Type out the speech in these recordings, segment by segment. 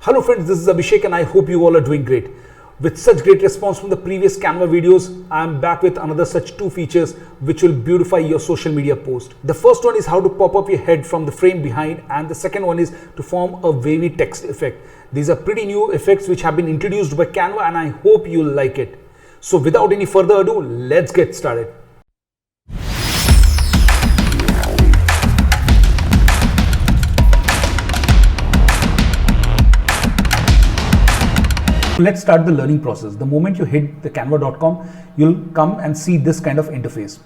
Hello friends, this is Abhishek and I hope you all are doing great. With such great response from the previous Canva videos, I am back with another such two features which will beautify your social media post. The first one is how to pop up your head from the frame behind, and the second one is to form a wavy text effect. These are pretty new effects which have been introduced by Canva and I hope you'll like it. So without any further ado, let's get started. Let's start the learning process. The moment you hit the canva.com, you'll come and see this kind of interface.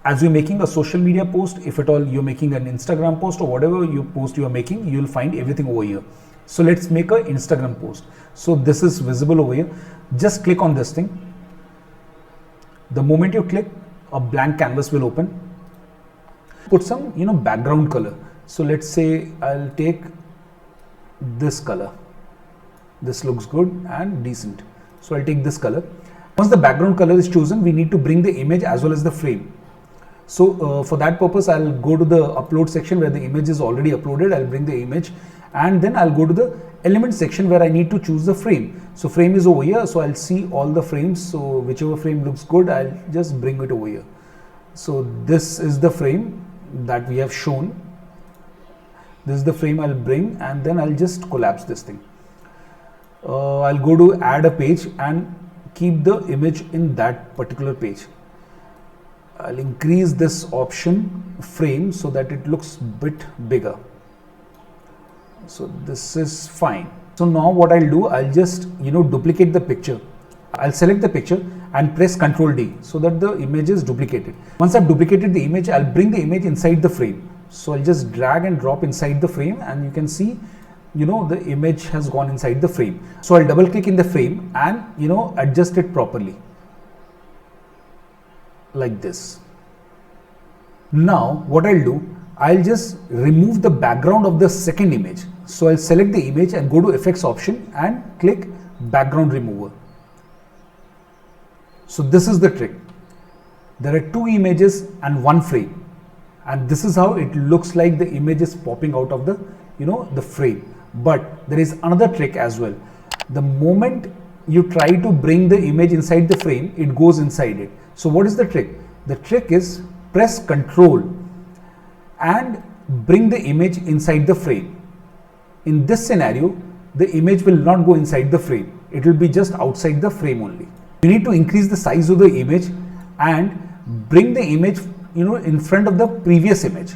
As you're making a social media post, if at all you're making an Instagram post or whatever post you are making, you'll find everything over here. So let's make an Instagram post. So this is visible over here. Just click on this thing. The moment you click, a blank canvas will open. Put some, background color. So let's say I'll take this color. This looks good and decent. So I'll take this color. Once the background color is chosen, we need to bring the image as well as the frame. So for that purpose, I'll go to the upload section where the image is already uploaded. I'll bring the image and then I'll go to the element section where I need to choose the frame. So frame is over here. So I'll see all the frames. So whichever frame looks good, I'll just bring it over here. So this is the frame that we have shown. This is the frame I'll bring and then I'll just collapse this thing. I'll go to add a page and keep the image in that particular page. I'll increase this option frame so that it looks a bit bigger. So this is fine. So now what I'll do, I'll just duplicate the picture. I'll select the picture and press Ctrl D so that the image is duplicated. Once I've duplicated the image, I'll bring the image inside the frame. So I'll just drag and drop inside the frame and you can see the image has gone inside the frame. So I'll double click in the frame and adjust it properly like this. Now what I'll do, I'll just remove the background of the second image. So I'll select the image and go to effects option and click background remover. So this is the trick. There are two images and one frame, and this is how it looks like the image is popping out of the the frame. But there is another trick as well. The moment you try to bring the image inside the frame, it goes inside it. So what is the trick? The trick is press Ctrl and bring the image inside the frame. In this scenario, the image will not go inside the frame. It will be just outside the frame only. You need to increase the size of the image and bring the image in front of the previous image.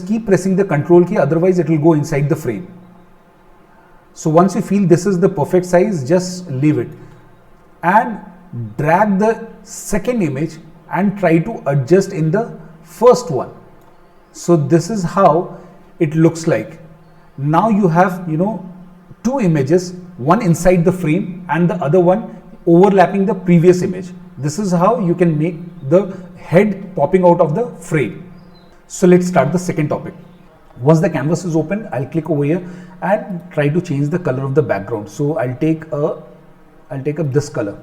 Keep pressing the Ctrl key, otherwise it will go inside the frame. So once you feel this is the perfect size, just leave it and drag the second image and try to adjust in the first one. So this is how it looks like. Now you have two images, one inside the frame and the other one overlapping the previous image. This is how you can make the head popping out of the frame. So let's start the second topic. Once the canvas is open, I'll click over here and try to change the color of the background. So I'll take up this color.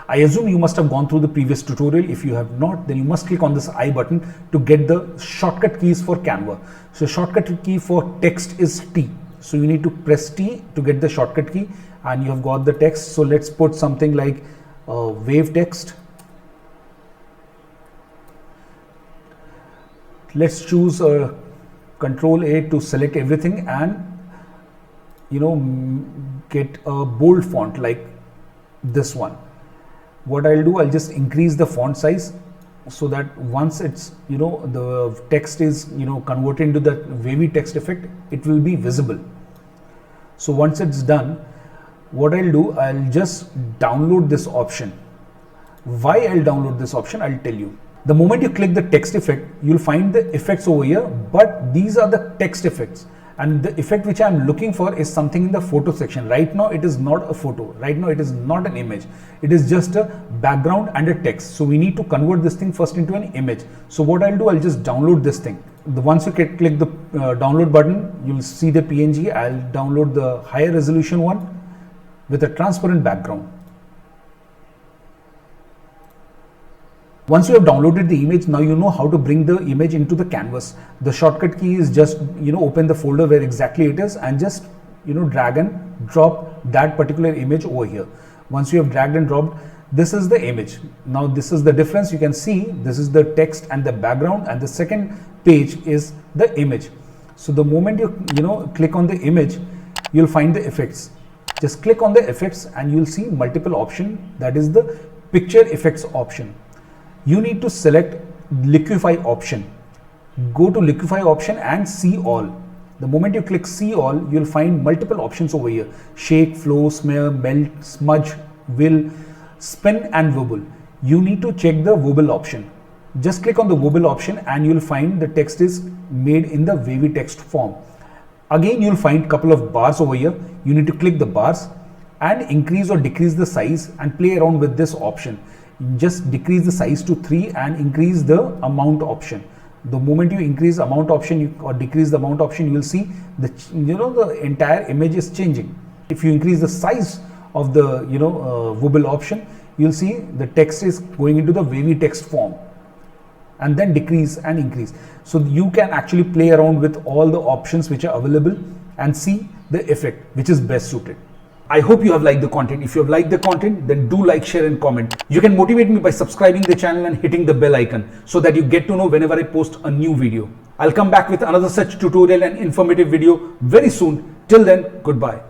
I assume you must have gone through the previous tutorial. If you have not, then you must click on this I button to get the shortcut keys for Canva. So shortcut key for text is T. So you need to press T to get the shortcut key and you have got the text. So let's put something like wave text. Let's choose Control A to select everything and get a bold font like this one. What I'll do, I'll just increase the font size so that once it's the text is converted into the wavy text effect, it will be visible. So once it's done, what I'll do, I'll just download this option. Why I'll download this option, I'll tell you. The moment you click the text effect, you'll find the effects over here, but these are the text effects. And the effect which I'm looking for is something in the photo section. Right now, it is not a photo. Right now, it is not an image. It is just a background and a text. So we need to convert this thing first into an image. So what I'll do, I'll just download this thing. Once you click the download button, you'll see the PNG. I'll download the higher resolution one with a transparent background. Once you have downloaded the image, now you know how to bring the image into the canvas. The shortcut key is just open the folder where exactly it is and just drag and drop that particular image over here. Once you have dragged and dropped, this is the image. Now this is the difference. You can see this is the text and the background, and the second page is the image. So the moment you click on the image, you'll find the effects. Just click on the effects and you'll see multiple option. That is the picture effects option. You need to select liquify option. Go to liquify option and see all. The moment you click see all, you'll find multiple options over here. Shake, flow, smear, melt, smudge, will, spin and wobble. You need to check the wobble option. Just click on the wobble option and you'll find the text is made in the wavy text form. Again, you'll find couple of bars over here. You need to click the bars and increase or decrease the size and play around with this option. Just decrease the size to 3 and increase the amount option. The moment you increase amount option or decrease the amount option, you will see the entire image is changing. If you increase the size of the wobble option, you'll see the text is going into the wavy text form, and then decrease and increase. So you can actually play around with all the options which are available and see the effect which is best suited. I hope you have liked the content. If you have liked the content, then do like, share and comment. You can motivate me by subscribing the channel and hitting the bell icon so that you get to know whenever I post a new video. I'll come back with another such tutorial and informative video very soon. Till then, goodbye.